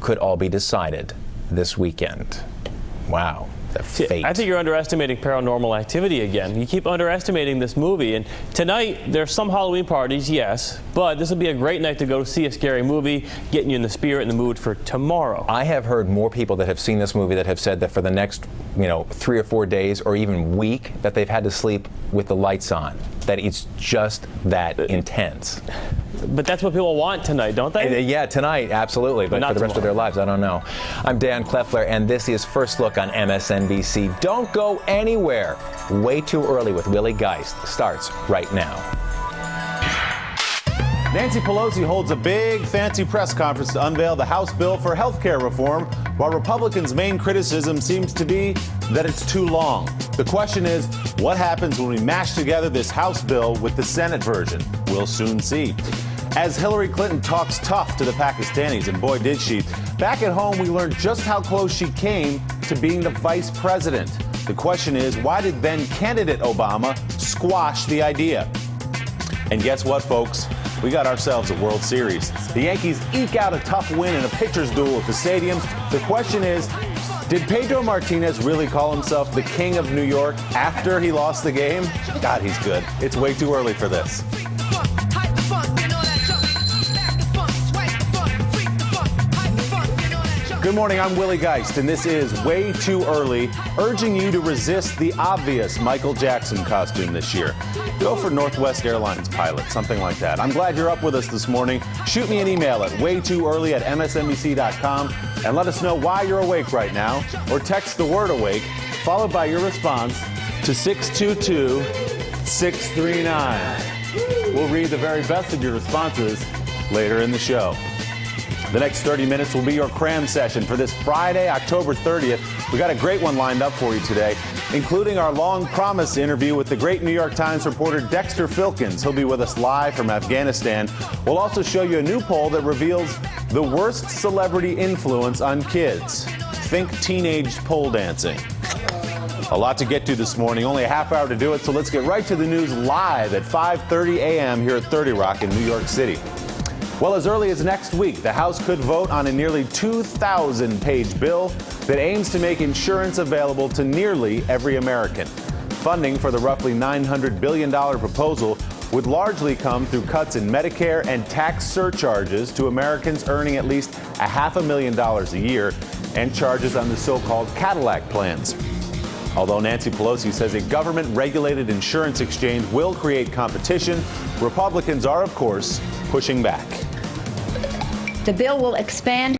could all be decided this weekend. Wow. Fate. I think you're underestimating Paranormal Activity again. You keep underestimating this movie. And tonight, there's some Halloween parties, yes, but this will be a great night to go see a scary movie, getting you in the spirit and the mood for tomorrow. I have heard more people that have seen this movie that have said that for the next, 3 or 4 days or even week that they've had to sleep with the lights on, that it's just that intense. But that's what people want tonight, don't they? Yeah, tonight, absolutely. But for the rest of their lives, I don't know. I'm Dan Kleffler, and this is First Look on MSNBC. Don't go anywhere. Way Too Early with Willie Geist starts right now. Nancy Pelosi holds a big, fancy press conference to unveil the House bill for health care reform, while Republicans' main criticism seems to be that it's too long. The question is, what happens when we mash together this House bill with the Senate version? We'll soon see. As Hillary Clinton talks tough to the Pakistanis, and boy did she, back at home we learned just how close she came to being the vice president. The question is, why did then candidate Obama squash the idea? And guess what, folks? We got ourselves a World Series. The Yankees eke out a tough win in a pitcher's duel at the stadium. The question is, did Pedro Martinez really call himself the king of New York after he lost the game? God, he's good. It's way too early for this. Good morning, I'm Willie Geist, and this is Way Too Early, urging you to resist the obvious Michael Jackson costume this year. Go for Northwest Airlines pilot, something like that. I'm glad you're up with us this morning. Shoot me an email at waytooearly@msnbc.com and let us know why you're awake right now, or text the word awake, followed by your response to 622-639. We'll read the very best of your responses later in the show. The next 30 minutes will be your cram session for this Friday, October 30th. We got a great one lined up for you today, including our long-promised interview with the great New York Times reporter Dexter Filkins. He'll be with us live from Afghanistan. We'll also show you a new poll that reveals the worst celebrity influence on kids. Think teenage pole dancing. A lot to get to this morning, only a half hour to do it, so let's get right to the news live at 5:30 a.m. here at 30 Rock in New York City. Well, as early as next week, the House could vote on a nearly 2,000-page bill that aims to make insurance available to nearly every American. Funding for the roughly $900 billion proposal would largely come through cuts in Medicare and tax surcharges to Americans earning at least $500,000 a year, and charges on the so-called Cadillac plans. Although Nancy Pelosi says a government-regulated insurance exchange will create competition, Republicans are, of course, pushing back. The bill will expand